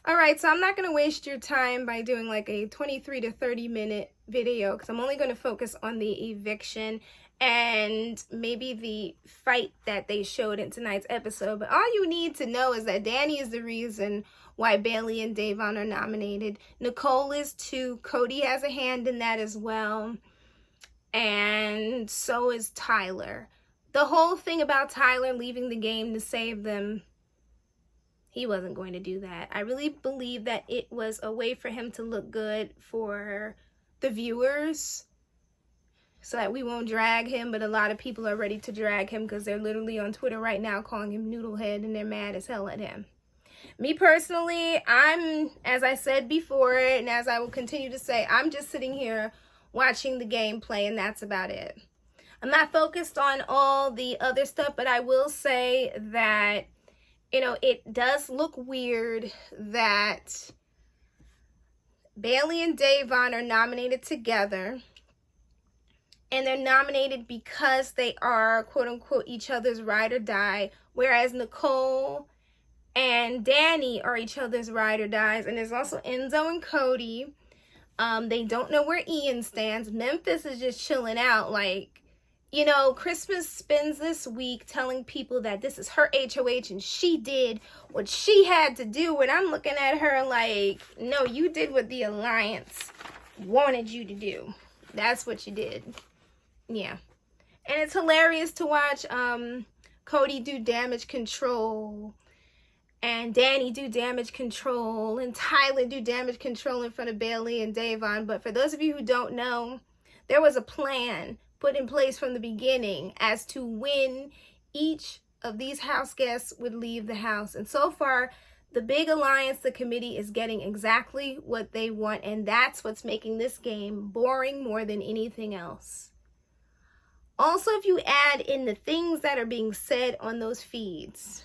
All right, so I'm not going to waste your time by doing like a 23 to 30 minute video because I'm only going to focus on the eviction and maybe the fight that they showed in tonight's episode. But all you need to know is that Danny is the reason why Bayleigh and Da'Von are nominated. Nicole is too. Cody has a hand in that as well. And so is Tyler. The whole thing about Tyler leaving the game to save them, he wasn't going to do that. I really believe that it was a way for him to look good for the viewers so that we won't drag him, but a lot of people are ready to drag him because they're literally on Twitter right now calling him Noodlehead and they're mad as hell at him. Me personally, as I said before, and as I will continue to say, I'm just sitting here watching the gameplay and that's about it. I'm not focused on all the other stuff, but I will say that it does look weird that Bayleigh and Da'Von are nominated together. And they're nominated because they are, quote-unquote, each other's ride or die. Whereas Nicole and Danny are each other's ride or dies. And there's also Enzo and Cody. They don't know where Ian stands. Memphis is just chilling out like, Christmas spends this week telling people that this is her HOH and she did what she had to do. And I'm looking at her like, no, you did what the Alliance wanted you to do. That's what you did. Yeah. And it's hilarious to watch Cody do damage control and Danny do damage control and Tyler do damage control in front of Bayleigh and Da'Von. But for those of you who don't know, there was a plan put in place from the beginning as to when each of these house guests would leave the house. And so far, the big alliance, the committee, is getting exactly what they want. And that's what's making this game boring more than anything else. Also, if you add in the things that are being said on those feeds,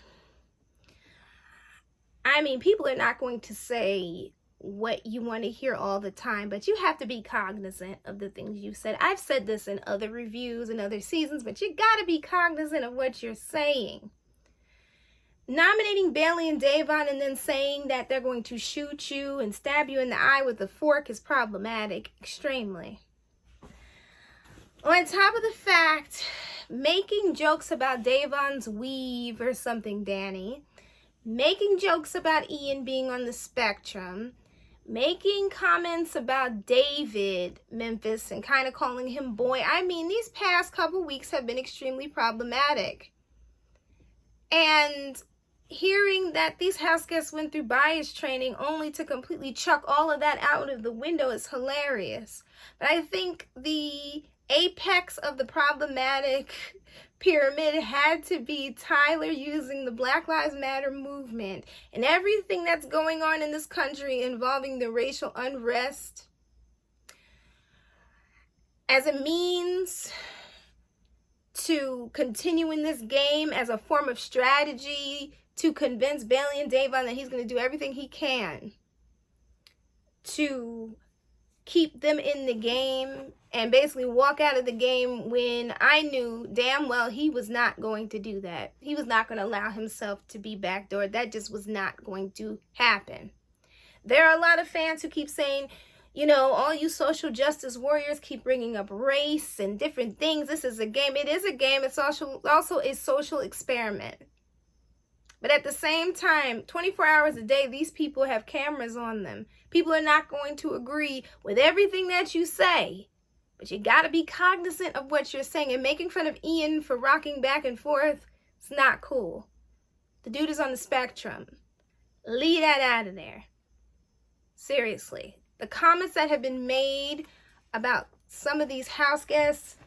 people are not going to say what you want to hear all the time, but you have to be cognizant of the things you said. I've said this in other reviews and other seasons, but you got to be cognizant of what you're saying. Nominating Bayleigh and Da'Von and then saying that they're going to shoot you and stab you in the eye with a fork is problematic, extremely. On top of the fact, making jokes about Da'Von's weave or something, Danny, making jokes about Ian being on the spectrum, making comments about David, Memphis, and kind of calling him boy. These past couple weeks have been extremely problematic. And hearing that these house guests went through bias training only to completely chuck all of that out of the window is hilarious. But I think the apex of the problematic pyramid had to be Tyler using the Black Lives Matter movement and everything that's going on in this country involving the racial unrest as a means to continue in this game as a form of strategy to convince Bayleigh and Da'Von that he's going to do everything he can to keep them in the game and basically walk out of the game when I knew damn well he was not going to do that. He was not going to allow himself to be backdoored. That just was not going to happen. There are a lot of fans who keep saying, all you social justice warriors keep bringing up race and different things. This is a game. It is a game. It's also a social experiment. But at the same time, 24 hours a day, these people have cameras on them. People are not going to agree with everything that you say. But you got to be cognizant of what you're saying. And making fun of Ian for rocking back and forth, it's not cool. The dude is on the spectrum. Leave that out of there. Seriously. The comments that have been made about some of these house guests,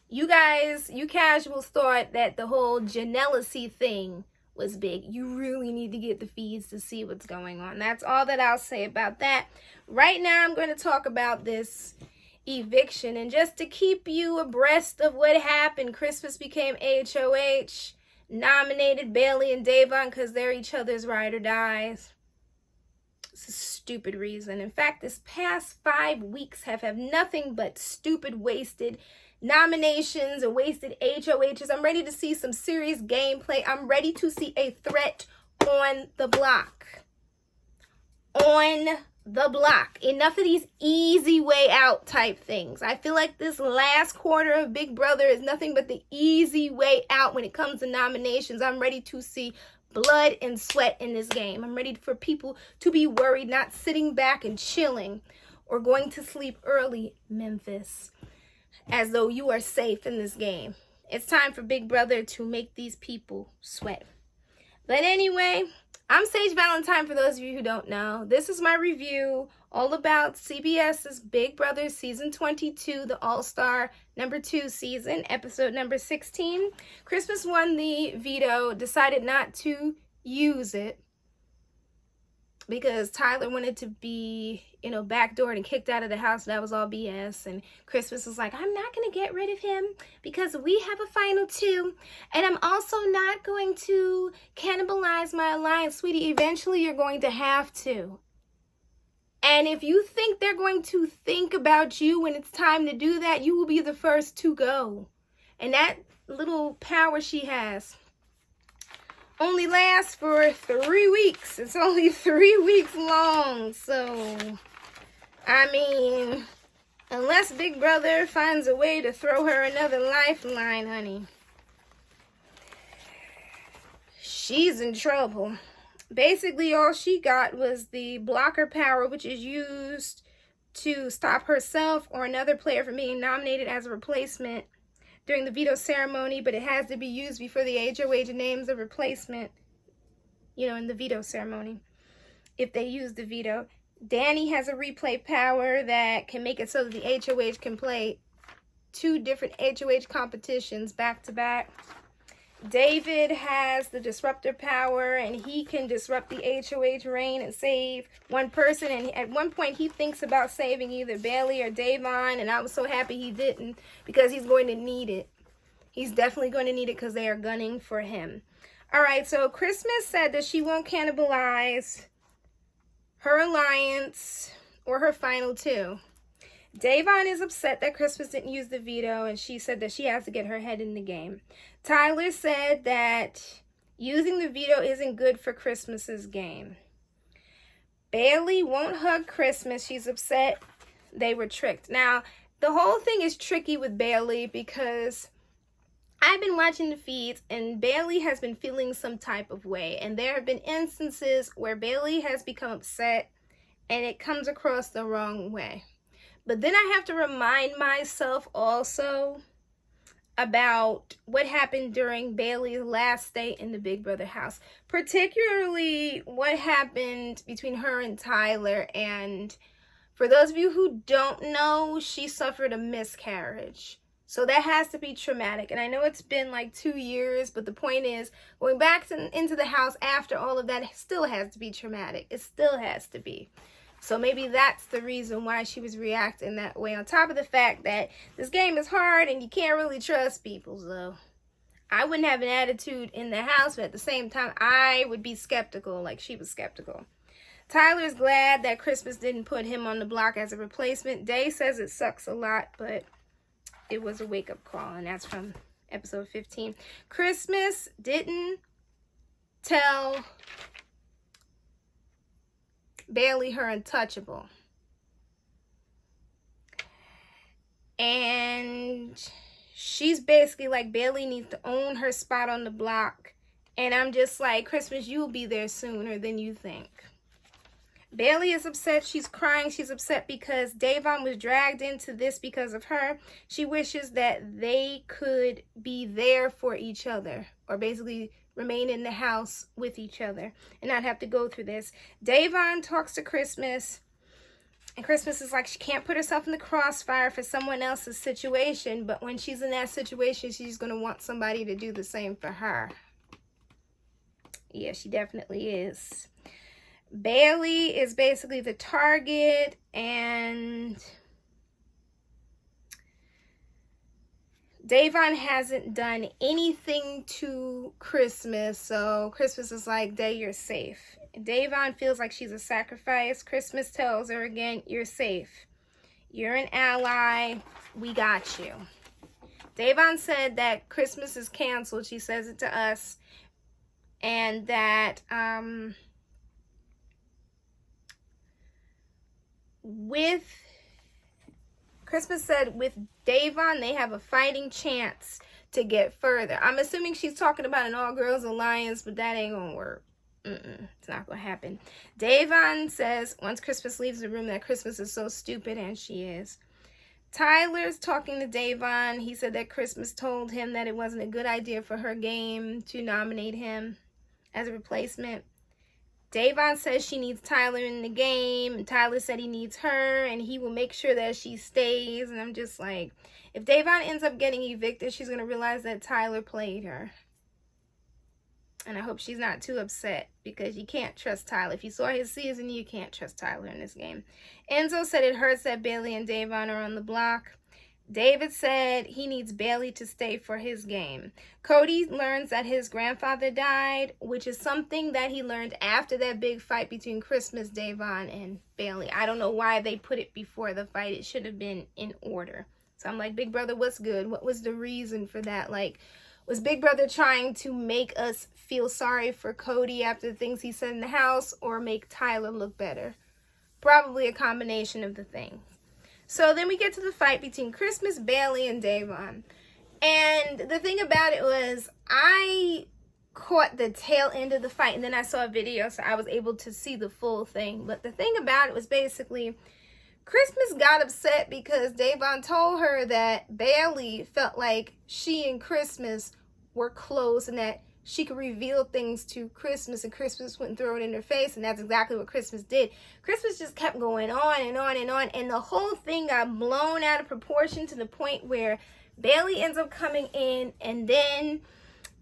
you guys, you casuals thought that the whole jealousy thing was big. You really need to get the feeds to see what's going on. That's all that I'll say about that. Right now, I'm going to talk about this eviction. And just to keep you abreast of what happened, Christmas became HOH, nominated Bayleigh and Da'Von because they're each other's ride or dies. It's a stupid reason. In fact, this past 5 weeks have had nothing but stupid, wasted nominations and wasted HOHs. I'm ready to see some serious gameplay. I'm ready to see a threat on the block. On the block. Enough of these easy way out type things. I feel like this last quarter of Big Brother is nothing but the easy way out when it comes to nominations. I'm ready to see blood and sweat in this game. I'm ready for people to be worried, not sitting back and chilling or going to sleep early, Memphis, as though you are safe in this game. It's time for Big Brother to make these people sweat. But anyway, I'm Sage Valentine for those of you who don't know. This is my review all about CBS's Big Brother Season 22, the All-Star #2 season, episode number 16. Christmas won the veto, decided not to use it because Tyler wanted to be, backdoored and kicked out of the house. That was all BS. And Christmas was like, I'm not going to get rid of him because we have a final 2. And I'm also not going to cannibalize my alliance. Sweetie, eventually you're going to have to. And if you think they're going to think about you when it's time to do that, you will be the first to go. And that little power she has only lasts for 3 weeks. It's only 3 weeks long. So, I mean, unless Big Brother finds a way to throw her another lifeline, honey, she's in trouble. Basically, all she got was the blocker power, which is used to stop herself or another player from being nominated as a replacement during the veto ceremony, but it has to be used before the HOH names the replacement, in the veto ceremony, if they use the veto. Danny has a replay power that can make it so that the HOH can play 2 different HOH competitions back to back. David has the disruptor power, and he can disrupt the HOH reign and save one person. And at one point, he thinks about saving either Bayleigh or Davon, and I was so happy he didn't because he's going to need it. He's definitely going to need it because they are gunning for him. All right, so Christmas said that she won't cannibalize her alliance or her final 2. Davon is upset that Christmas didn't use the veto, and she said that she has to get her head in the game. Tyler said that using the veto isn't good for Christmas's game. Bayleigh won't hug Christmas. She's upset they were tricked. Now, the whole thing is tricky with Bayleigh because I've been watching the feeds, and Bayleigh has been feeling some type of way. And there have been instances where Bayleigh has become upset, and it comes across the wrong way. But then I have to remind myself also about what happened during Bayleigh's last stay in the Big Brother house. Particularly what happened between her and Tyler. And for those of you who don't know, she suffered a miscarriage. So that has to be traumatic. And I know it's been like 2 years, but the point is, going back into the house after all of that still has to be traumatic. It still has to be. So maybe that's the reason why she was reacting that way. On top of the fact that this game is hard and you can't really trust people. So I wouldn't have an attitude in the house, but at the same time, I would be skeptical like she was skeptical. Tyler's glad that Christmas didn't put him on the block as a replacement. Day says it sucks a lot, but it was a wake-up call, and that's from episode 15. Christmas didn't tell Bayleigh her untouchable. And she's basically like, Bayleigh needs to own her spot on the block. And I'm just like, Christmas, you'll be there sooner than you think. Bayleigh is upset. She's crying. She's upset because Davon was dragged into this because of her. She wishes that they could be there for each other, or basically remain in the house with each other and not have to go through this. Davon talks to Christmas, and Christmas is like, she can't put herself in the crossfire for someone else's situation, but when she's in that situation, she's going to want somebody to do the same for her. Yeah, she definitely is. Bayleigh is basically the target, and Davon hasn't done anything to Christmas, so Christmas is like, Day, you're safe. Davon feels like she's a sacrifice. Christmas tells her again, you're safe. You're an ally. We got you. Davon said that Christmas is canceled. She says it to us. and that with Christmas said with Davon, they have a fighting chance to get further. I'm assuming she's talking about an all-girls alliance, but that ain't gonna work. It's not gonna happen. Davon says once Christmas leaves the room that Christmas is so stupid, and she is. Tyler's talking to Davon. He said that Christmas told him that it wasn't a good idea for her game to nominate him as a replacement. Davon says she needs Tyler in the game, and Tyler said he needs her, and he will make sure that she stays. And I'm just like, if Davon ends up getting evicted, she's going to realize that Tyler played her. And I hope she's not too upset, because you can't trust Tyler. If you saw his season, you can't trust Tyler in this game. Enzo said it hurts that Bayleigh and Davon are on the block. David said he needs Bayleigh to stay for his game. Cody learns that his grandfather died, which is something that he learned after that big fight between Christmas, Davon, and Bayleigh. I don't know why they put it before the fight. It should have been in order. So I'm like, Big Brother, what's good? What was the reason for that? Like, was Big Brother trying to make us feel sorry for Cody after the things he said in the house, or make Tyler look better? Probably a combination of the things. So then we get to the fight between Christmas, Bayleigh, and Davon. And the thing about it was, I caught the tail end of the fight, and then I saw a video, so I was able to see the full thing. But the thing about it was basically, Christmas got upset because Davon told her that Bayleigh felt like she and Christmas were close, and that she could reveal things to Christmas, and Christmas wouldn't throw it in her face, and that's exactly what Christmas did. Christmas just kept going on and on and on, and the whole thing got blown out of proportion to the point where Bayleigh ends up coming in, and then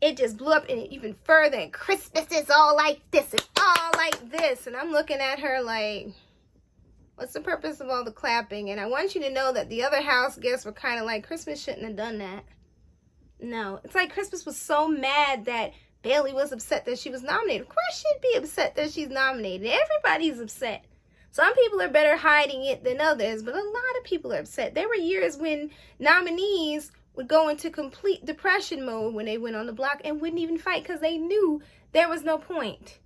it just blew up even further, and Christmas is all like this, and all like this, and I'm looking at her like, what's the purpose of all the clapping? And I want you to know that the other house guests were kind of like, Christmas shouldn't have done that. No, it's like Christmas was so mad that Bayleigh was upset that she was nominated. Of course she'd be upset that she's nominated. Everybody's upset. Some people are better hiding it than others, but a lot of people are upset. There were years when nominees would go into complete depression mode when they went on the block and wouldn't even fight because they knew there was no point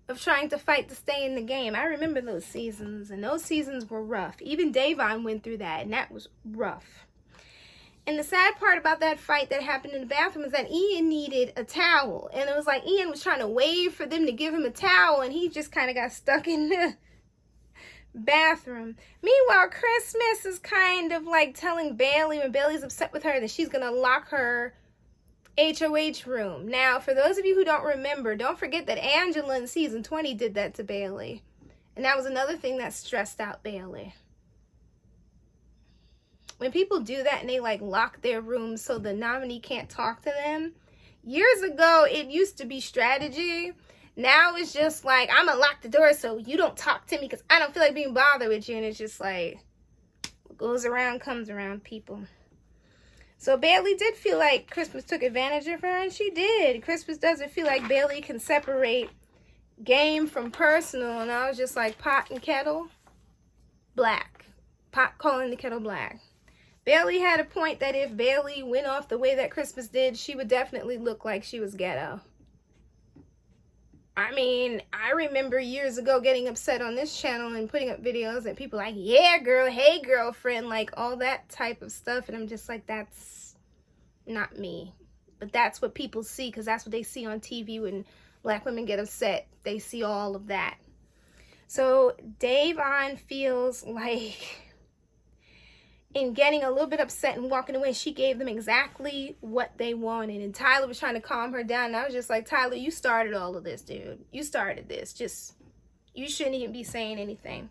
of trying to fight to stay in the game. I remember those seasons, and those seasons were rough. Even Davon went through that, and that was rough. And the sad part about that fight that happened in the bathroom is that Ian needed a towel. And it was like Ian was trying to wave for them to give him a towel, and he just kind of got stuck in the bathroom. Meanwhile, Christmas is kind of like telling Bayleigh, when Bayleigh's upset with her, that she's going to lock her HOH room. Now, for those of you who don't remember, don't forget that Angela in season 20 did that to Bayleigh. And that was another thing that stressed out Bayleigh. When people do that and they like lock their rooms so the nominee can't talk to them, years ago it used to be strategy. Now it's just like, I'm gonna lock the door so you don't talk to me because I don't feel like being bothered with you. And it's just like, what goes around comes around, people. So Bayleigh did feel like Christmas took advantage of her, and she did. Christmas doesn't feel like Bayleigh can separate game from personal, and I was just like, pot and kettle black. Pot calling the kettle black. Bayleigh had a point that if Bayleigh went off the way that Christmas did, she would definitely look like she was ghetto. I mean, I remember years ago getting upset on this channel and putting up videos and people like, yeah, girl, hey, girlfriend, like all that type of stuff. And I'm just like, that's not me. But that's what people see, because that's what they see on TV when black women get upset. They see all of that. So Davon feels like, in getting a little bit upset and walking away, she gave them exactly what they wanted. And Tyler was trying to calm her down. And I was just like, Tyler, you started all of this, dude. You started this. Just, you shouldn't even be saying anything.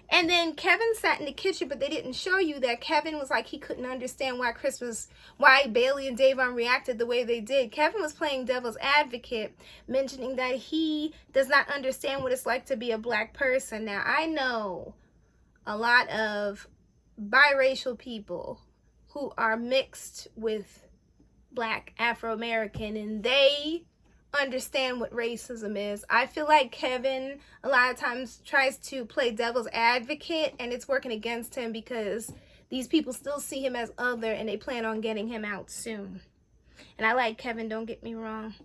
And then Kevin sat in the kitchen, but they didn't show you that Kevin was like, he couldn't understand why Bayleigh and Davon reacted the way they did. Kevin was playing devil's advocate, mentioning that he does not understand what it's like to be a black person. Now, I know a lot of biracial people who are mixed with black Afro-American, and they understand what racism is. I feel like Kevin a lot of times tries to play devil's advocate, and it's working against him because these people still see him as other, and they plan on getting him out soon. And I like Kevin, don't get me wrong.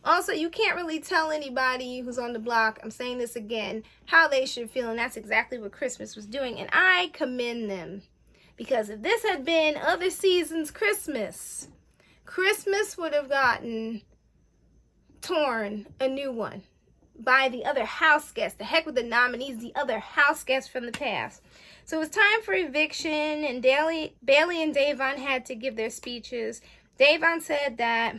Also, you can't really tell anybody who's on the block, I'm saying this again, how they should feel, and that's exactly what Christmas was doing, and I commend them. Because if this had been other seasons' Christmas would have gotten torn a new one by the other house guests. The heck with the nominees, the other house guests from the past. So it was time for eviction, and Bayleigh and Davon had to give their speeches. Davon said that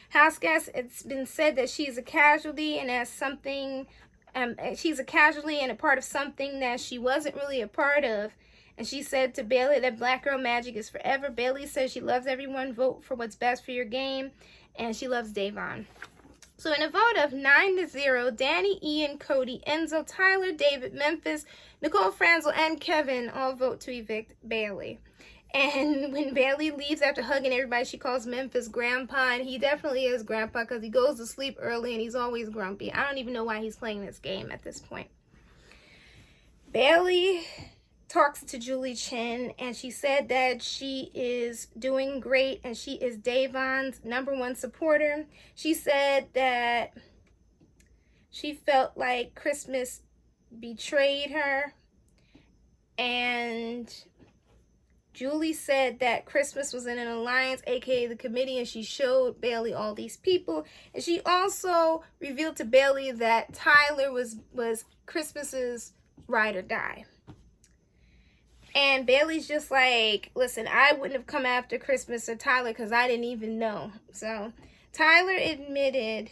house guest, it's been said that she's a casualty and as something, she's a casualty and a part of something that she wasn't really a part of. And she said to Bayleigh that black girl magic is forever. Bayleigh says she loves everyone. Vote for what's best for your game. And she loves Davon. So in a vote of 9-0, Danny, Ian, Cody, Enzo, Tyler, David, Memphis, Nicole, Franzel, and Kevin all vote to evict Bayleigh. And when Bayleigh leaves after hugging everybody, she calls Memphis Grandpa. And he definitely is Grandpa because he goes to sleep early and he's always grumpy. I don't even know why he's playing this game at this point. Bayleigh talks to Julie Chen, and she said that she is doing great and she is Davon's #1 supporter. She said that she felt like Christmas betrayed her, and Julie said that Christmas was in an alliance, aka the committee, and she showed Bayleigh all these people. And she also revealed to Bayleigh that Tyler was Christmas's ride or die. And Bayleigh's just like, listen, I wouldn't have come after Christmas or Tyler because I didn't even know. So Tyler admitted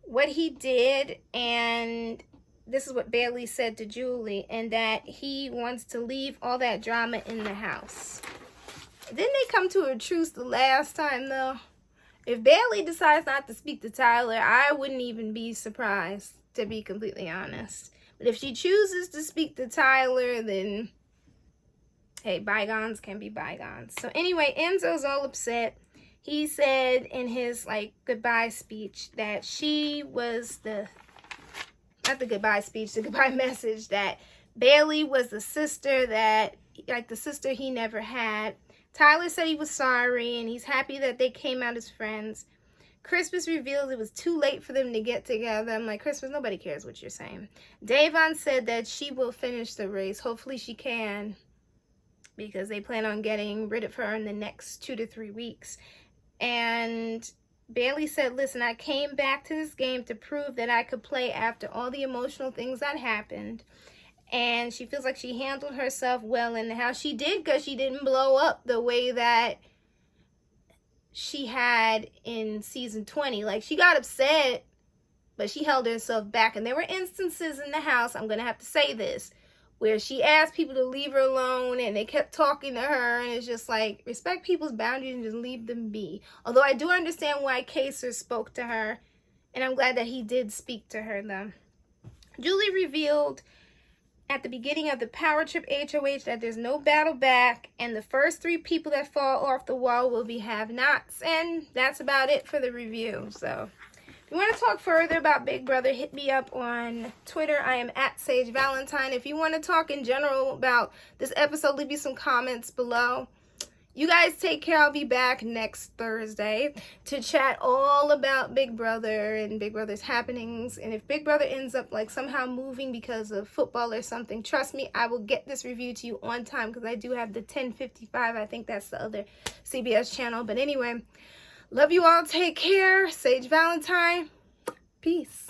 what he did, and this is what Bayleigh said to Julie, and that he wants to leave all that drama in the house. Didn't they come to a truce the last time, though? If Bayleigh decides not to speak to Tyler, I wouldn't even be surprised, to be completely honest. But if she chooses to speak to Tyler, then hey, bygones can be bygones. So anyway, Enzo's all upset. He said in his goodbye speech that she was not the goodbye speech, the goodbye message, that Bayleigh was the sister that, the sister he never had. Tyler said he was sorry and he's happy that they came out as friends. Christmas revealed it was too late for them to get together. I'm like, Christmas, nobody cares what you're saying. Davon said that she will finish the race. Hopefully she can, because they plan on getting rid of her in the next 2 to 3 weeks. And Bayleigh said, listen, I came back to this game to prove that I could play after all the emotional things that happened. And she feels like she handled herself well in the house. She did, because she didn't blow up the way that she had in season 20. Like, she got upset, but she held herself back. And there were instances in the house, I'm going to have to say this, where she asked people to leave her alone and they kept talking to her, and it's just like, respect people's boundaries and just leave them be. Although I do understand why Kaser spoke to her, and I'm glad that he did speak to her though. Julie revealed at the beginning of the Power Trip HOH that there's no battle back, and the first 3 people that fall off the wall will be have-nots, and that's about it for the review. So if you want to talk further about Big Brother, hit me up on Twitter. I am at Sage Valentine. If you want to talk in general about this episode, leave me some comments below. You guys take care. I'll be back next Thursday to chat all about Big Brother and Big Brother's happenings. And if Big Brother ends up somehow moving because of football or something, trust me, I will get this review to you on time, because I do have the 10:55. I think that's the other CBS channel. But anyway, love you all. Take care. Sage Valentine. Peace.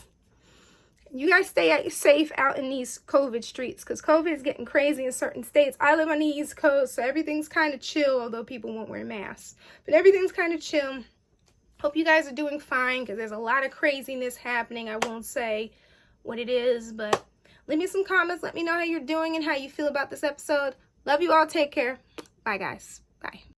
You guys stay safe out in these COVID streets, because COVID is getting crazy in certain states. I live on the East Coast, so everything's kind of chill, although people won't wear masks. But everything's kind of chill. Hope you guys are doing fine, because there's a lot of craziness happening. I won't say what it is, but leave me some comments. Let me know how you're doing and how you feel about this episode. Love you all. Take care. Bye, guys. Bye.